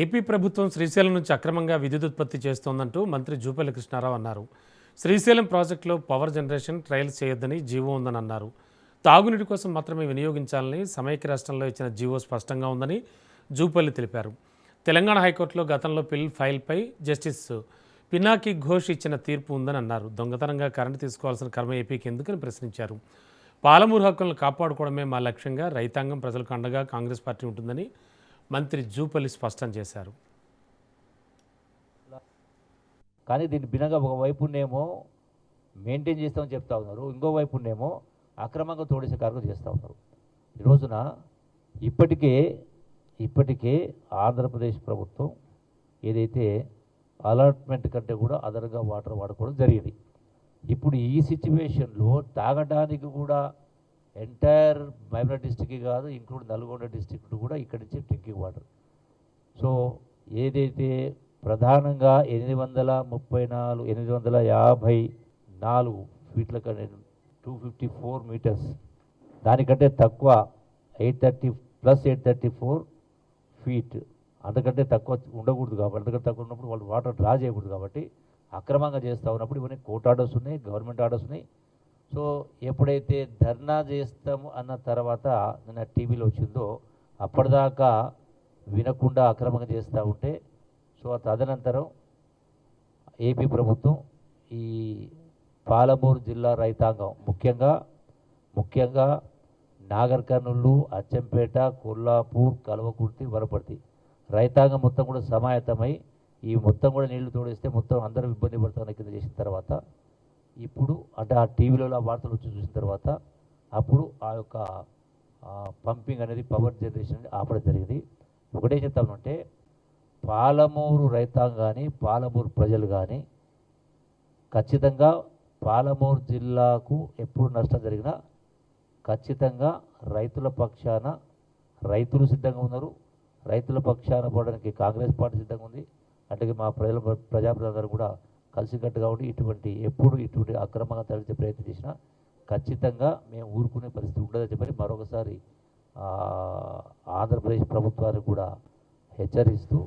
AP ప్రభుత్వం శ్రీశైలం నుంచి అక్రమంగా విద్యుత్ ఉత్పత్తి చేస్తోందంటూ మంత్రి జూపల్లి కృష్ణారావు అన్నారు. శ్రీశైలం ప్రాజెక్టులో పవర్ జనరేషన్ ట్రయల్స్ చేయొద్దని జీవో ఉందని అన్నారు. తాగునీటి కోసం మాత్రమే వినియోగించాలని సమైక్య రాష్ట్రంలో ఇచ్చిన జీవో స్పష్టంగా ఉందని జూపల్లి తెలిపారు. తెలంగాణ హైకోర్టులో గతంలో ఫైల్పై జస్టిస్ పినాకి ఘోష్ ఇచ్చిన తీర్పు ఉందని అన్నారు. దొంగతనంగా కరెంటు తీసుకోవాల్సిన కర్మ ఏపీకి ఎందుకని ప్రశ్నించారు. పాలమూరు హక్కులను కాపాడుకోవడమే మా లక్ష్యంగా, రైతాంగం ప్రజలకు అండగా కాంగ్రెస్ పార్టీ ఉంటుందని మంత్రి జూపల్లి స్పష్టం చేశారు. కానీ దీన్ని భిన్నంగా ఒకవైపునేమో మెయింటైన్ చేస్తామని చెప్తా ఉన్నారు, ఇంకోవైపునేమో అక్రమంగా తోడేసే కార్యక్రమం చేస్తూ ఉన్నారు. ఈ రోజున ఇప్పటికే ఆంధ్రప్రదేశ్ ప్రభుత్వం ఏదైతే అలాట్మెంట్ కంటే కూడా అదనంగా వాటర్ వాడుకోవడం జరిగింది. ఇప్పుడు ఈ సిచ్యువేషన్లో తాగడానికి కూడా ఎంటైర్ మైమనర్ డిస్టిక్ కాదు, ఇంక్లూడ్ నల్గొండ డిస్టిక్ కూడా ఇక్కడి నుంచి డ్రింకింగ్ వాటర్. సో ఏదైతే ప్రధానంగా 854 ఫీట్ల కంటే 254 మీటర్స్, దానికంటే తక్కువ 834 ఫీట్, అంతకంటే తక్కువ ఉండకూడదు. కాబట్టి అంతకంటే తక్కువ ఉన్నప్పుడు వాళ్ళు వాటర్ డ్రా చేయకూడదు. కాబట్టి అక్రమంగా చేస్తూ ఉన్నప్పుడు ఇవన్నీ కోర్టు ఆర్డర్స్ ఉన్నాయి, గవర్నమెంట్ ఆర్డర్స్ ఉన్నాయి. సో ఎప్పుడైతే ధర్నా చేస్తాము అన్న తర్వాత నిన్న టీవీలో వచ్చిందో అప్పటిదాకా వినకుండా అక్రమంగా చేస్తూ ఉంటే, సో తదనంతరం ఏపీ ప్రభుత్వం ఈ పాలమూరు జిల్లా రైతాంగం ముఖ్యంగా నాగర్ కర్నూలు, అచ్చంపేట, కొల్లాపూర్, కల్వకుర్తి, వనపర్తి రైతాంగం మొత్తం కూడా సమాయత్తమై ఈ మొత్తం కూడా నీళ్లు తోడేస్తే మొత్తం అందరూ ఇబ్బంది పడుతున్న కింద చేసిన తర్వాత, ఇప్పుడు అంటే ఆ టీవీలో ఆ వార్తలు వచ్చి చూసిన తర్వాత అప్పుడు ఆ యొక్క పంపింగ్ అనేది పవర్ జనరేషన్ అనేది ఆపడం జరిగింది. ఒకటే చెప్తామంటే పాలమూరు రైతాంగాన్ని, పాలమూరు ప్రజలు కానీ ఖచ్చితంగా పాలమూరు జిల్లాకు ఎప్పుడు నష్టం జరిగినా ఖచ్చితంగా రైతుల పక్షాన రైతులు సిద్ధంగా ఉన్నారు. రైతుల పక్షాన పోవడానికి కాంగ్రెస్ పార్టీ సిద్ధంగా ఉంది. అంటే మా ప్రజాప్రతినిధులందరూ కూడా కలిసికట్టుగా ఉండి ఇటువంటి అక్రమంగా తరలించే ప్రయత్నం చేసినా ఖచ్చితంగా మేము ఊరుకునే పరిస్థితి ఉండదని చెప్పని మరొకసారి ఆంధ్రప్రదేశ్ ప్రభుత్వానికి కూడా హెచ్చరిస్తూ